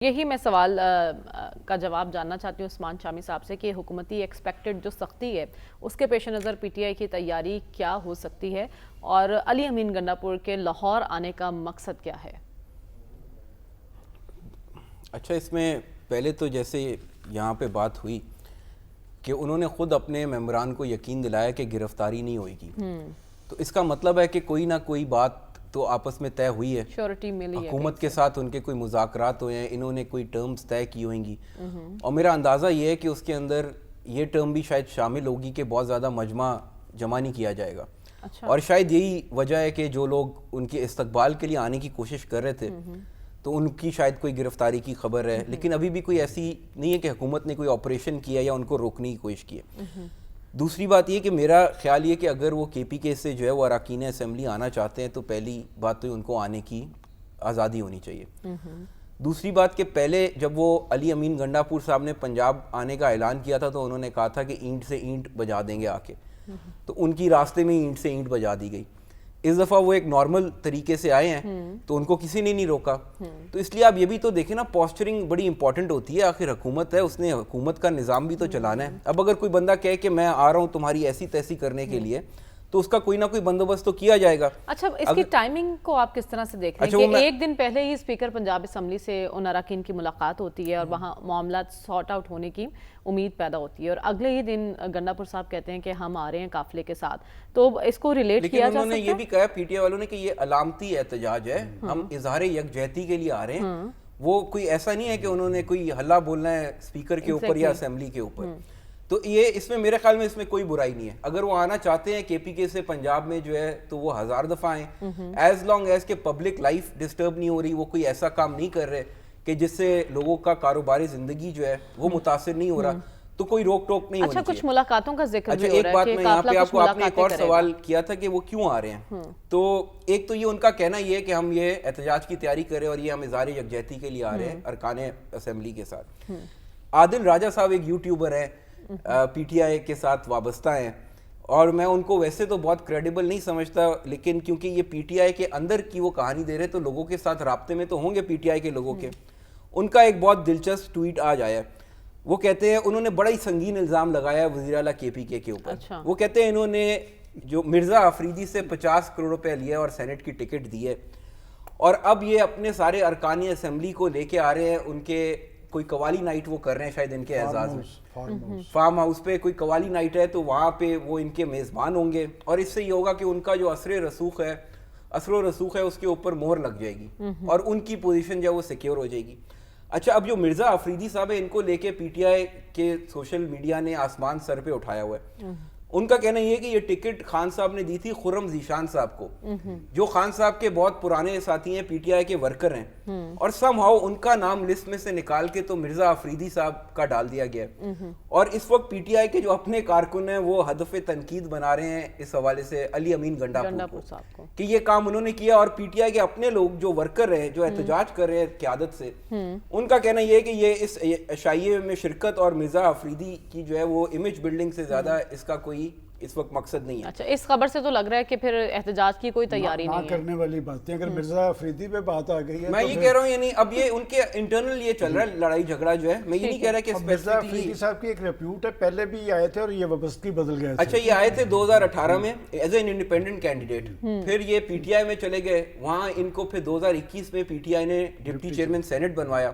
یہی میں سوال کا جواب جاننا چاہتی ہوں عثمان شامی صاحب سے کہ حکومتی ایکسپیکٹڈ جو سختی ہے اس کے پیش نظر پی ٹی آئی کی تیاری کیا ہو سکتی ہے اور علی امین گنڈا پور کے لاہور آنے کا مقصد کیا ہے؟ اچھا، اس میں پہلے تو جیسے یہاں پہ بات ہوئی کہ انہوں نے خود اپنے ممبران کو یقین دلایا کہ گرفتاری نہیں ہوئے گی، تو اس کا مطلب ہے کہ کوئی نہ کوئی بات تو آپس میں طے ہوئی ہے، شیورٹی ملی ہے، حکومت کے ساتھ ان کے کوئی مذاکرات ہوئے ہیں، انہوں نے کوئی ٹرمز طے کی ہوئیں گی، اور میرا اندازہ یہ ہے کہ اس کے اندر یہ ٹرم بھی شاید شامل ہوگی کہ بہت زیادہ مجمع جمع نہیں کیا جائے گا، اور شاید یہی وجہ ہے کہ جو لوگ ان کے استقبال کے لیے آنے کی کوشش کر رہے تھے تو ان کی شاید کوئی گرفتاری کی خبر ہے، لیکن ابھی بھی کوئی ایسی نہیں ہے کہ حکومت نے کوئی آپریشن کیا یا ان کو روکنے کی کوشش کی ہے۔ دوسری بات یہ کہ میرا خیال یہ کہ اگر وہ کے پی کے سے جو ہے وہ اراکین اسمبلی آنا چاہتے ہیں تو پہلی بات تو ان کو آنے کی آزادی ہونی چاہیے۔ دوسری بات کہ پہلے جب وہ علی امین گنڈا پور صاحب نے پنجاب آنے کا اعلان کیا تھا تو انہوں نے کہا تھا کہ اینٹ سے اینٹ بجا دیں گے آ کے، تو ان کی راستے میں اینٹ سے اینٹ بجا دی گئی۔ اس دفعہ وہ ایک نارمل طریقے سے آئے ہیں تو ان کو کسی نے نہیں روکا، تو اس لیے آپ یہ بھی تو دیکھیں نا، پوسچرنگ بڑی امپورٹنٹ ہوتی ہے، آخر حکومت ہے، اس نے حکومت کا نظام بھی تو چلانا ہے۔ اب اگر کوئی بندہ کہے کہ میں آ رہا ہوں تمہاری ایسی تیسی کرنے کے لیے تو اس کا کوئی نہ کوئی بندوبست تو کیا جائے گا۔ اچھا، اس کی ٹائمنگ کو آپ کس طرح سے دیکھ رہے ہیں کہ ایک دن پہلے ہی اسپیکر پنجاب اسمبلی سے ان اراکین کی ملاقات ہوتی ہے اور وہاں معاملات سارٹ آؤٹ ہونے کی امید پیدا ہوتی ہے، اور اگلے ہی دن گنڈا پور صاحب کہتے ہیں کہ ہم آ رہے ہیں قافلے کے ساتھ، تو اس کو ریلیٹ کیا جا سکتا ہے؟ لیکن انہوں نے یہ بھی کہا پی ٹی آئی والوں نے کہ یہ علامتی احتجاج ہے، ہم اظہار یکجہتی کے لیے آ رہے ہیں، وہ کوئی ایسا نہیں ہے کہ انہوں نے کوئی ہلا بولنا ہے اسپیکر کے اوپر یا اسمبلی کے اوپر، تو یہ اس میں میرے خیال میں اس میں کوئی برائی نہیں ہے۔ اگر وہ آنا چاہتے ہیں کے پی کے سے پنجاب میں جو ہے تو وہ 1000 دفعہ آئیں، ایز لانگ ایز کہ پبلک لائف ڈسٹرب نہیں ہو رہی، وہ کوئی ایسا کام نہیں کر رہے کہ جس سے لوگوں کا کاروباری زندگی جو ہے وہ متاثر نہیں ہو رہا، تو کوئی روک ٹوک نہیں ہونی چاہیے۔ اچھا، کچھ ملاقاتوں کا ذکر بھی ہو رہا ہے کہ ایک بات میں یہاں پہ آپ کو، آپ نے ایک اور سوال کیا تھا کہ وہ کیوں آ رہے ہیں، تو ایک تو یہ ان کا کہنا یہ ہے کہ ہم یہ احتجاج کی تیاری کر رہے ہیں اور یہ ہم اظہار یکجہتی کے لیے آ رہے ہیں ارکان اسمبلی کے ساتھ۔ عادل راجہ صاحب ایک یوٹیوبر ہیں، پی ٹی آئی کے ساتھ وابستہ ہیں، اور میں ان کو ویسے تو بہت کریڈیبل نہیں سمجھتا، لیکن کیونکہ یہ پی ٹی آئی کے اندر کی وہ کہانی دے رہے تو لوگوں کے ساتھ رابطے میں تو ہوں گے پی ٹی آئی کے لوگوں کے۔ ان کا ایک بہت دلچسپ ٹویٹ آج آیا ہے، وہ کہتے ہیں انہوں نے بڑا ہی سنگین الزام لگایا ہے وزیر اعلیٰ کے پی کے اوپر۔ وہ کہتے ہیں انہوں نے جو مرزا آفریدی سے 50 کروڑ روپے لیا اور سینٹ کی ٹکٹ دی ہے، اور اب یہ اپنے سارے ارکان اسمبلی کو لے کے آ رہے ہیں، ان کے کوئی قوالی نائٹ وہ کر رہے ہیں شاید ان کے اعزاز میں، فارم ہاؤس پہ کوئی قوالی نائٹ ہے تو وہاں پہ وہ ان کے میزبان ہوں گے، اور اس سے یہ ہوگا کہ ان کا جو اثر و رسوخ ہے اس کے اوپر مہر لگ جائے گی اور ان کی پوزیشن جو ہے وہ سیکیور ہو جائے گی۔ اچھا، اب جو مرزا آفریدی صاحب ہے ان کو لے کے پی ٹی آئی کے سوشل میڈیا نے آسمان سر پہ اٹھایا ہوا ہے۔ ان کا کہنا یہ ہے کہ یہ ٹکٹ خان صاحب نے دی تھی خرم ذیشان صاحب کو، جو خان صاحب کے بہت پرانے ساتھی ہیں، پی ٹی آئی کے ورکر ہیں، اور سم ہاؤ ان کا نام لسٹ میں سے نکال کے تو مرزا آفریدی صاحب کا ڈال دیا گیا ہے، اور اس وقت پی ٹی آئی کے جو اپنے کارکن ہیں وہ ہدف تنقید بنا رہے ہیں اس حوالے سے علی امین گنڈا پور کو کہ یہ کام انہوں نے کیا، اور پی ٹی آئی کے اپنے لوگ جو ورکر ہیں جو احتجاج کر رہے ہیں قیادت سے، ان کا کہنا یہ ہے کہ یہ اس عشائیے میں شرکت اور مرزا آفریدی کی جو ہے وہ امیج بلڈنگ سے زیادہ اس کا کوئی اس وقت مقصد نہیں ہے۔ اچھا، اس خبر سے تو لگ رہا ہے کہ پھر احتجاج کی کوئی تیاری نہیں ہے، کرنے والی باتیں اگر مرزا آفریدی پہ بات آ گئی ہے، میں یہ کہہ رہا ہوں، یعنی اب یہ ان کے انٹرنل یہ چل رہا ہے لڑائی جھگڑا جو ہے، میں یہ نہیں کہہ رہا کہ مرزا آفریدی صاحب کی ایک ریپیوٹ ہے، پہلے بھی یہ آئے تھے اور یہ وابستگی بدل گئے تھے۔ اچھا، یہ آئے تھے 2018 میں ایز این انڈیپینڈنٹ کینڈیڈیٹ، پھر یہ پی ٹی آئی میں چلے گئے، وہاں ان کو پھر 2021 میں پی ٹی آئی نے ڈپٹی چیئرمین سینٹ بنوایا،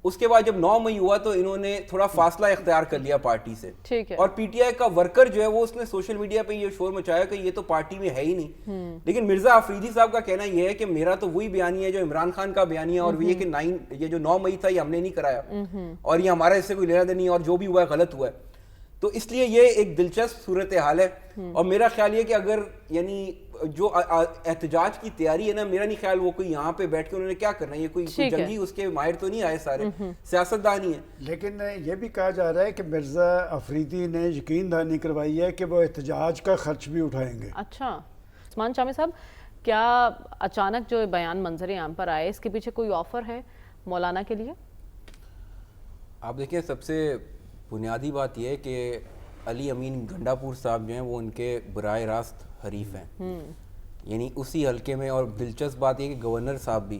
اس کے بعد جب 9 مئی ہوا تو انہوں نے تھوڑا فاصلہ اختیار کر لیا پارٹی سے، اور پی ٹی آئی کا ورکر جو ہے وہ اس نے سوشل میڈیا پہ یہ شور مچایا کہ یہ تو پارٹی میں ہے ہی نہیں، لیکن مرزا آفریدی صاحب کا کہنا یہ ہے کہ میرا تو وہی بیانیہ ہے جو عمران خان کا بیانیہ ہے، اور یہ کہ یہ جو 9 مئی تھا یہ ہم نے نہیں کرایا اور یہ ہمارا اس سے کوئی لینا دینا نہیں، اور جو بھی ہوا ہے غلط ہوا ہے۔ تو اس لیے یہ ایک دلچسپ صورتحال ہے، اور میرا خیال یہ کہ اگر یعنی جو احتجاج کی تیاری ہے نا، میرا نہیں خیال وہ کوئی یہاں پہ بیٹھ کے انہوں نے کیا کرنا ہے، یہ کوئی جنگی اس کے ماہر تو نہیں آئے، سارے سیاستدان ہی ہیں۔ لیکن یہ بھی کہا جا رہا ہے کہ مرزا آفریدی نے یقین دہانی کروائی ہے کہ وہ احتجاج کا خرچ بھی اٹھائیں گے۔ اچھا، عثمان شامی صاحب، کیا اچانک جو بیان منظر عام پر آئے اس کے پیچھے کوئی آفر ہے مولانا کے لیے؟ آپ دیکھیں، سب سے بنیادی بات یہ ہے کہ علی امین گنڈا پور صاحب جو ہیں وہ ان کے براہ راست حریف ہیں، یعنی اسی حلقے میں، اور دلچسپ بات یہ کہ گورنر صاحب بھی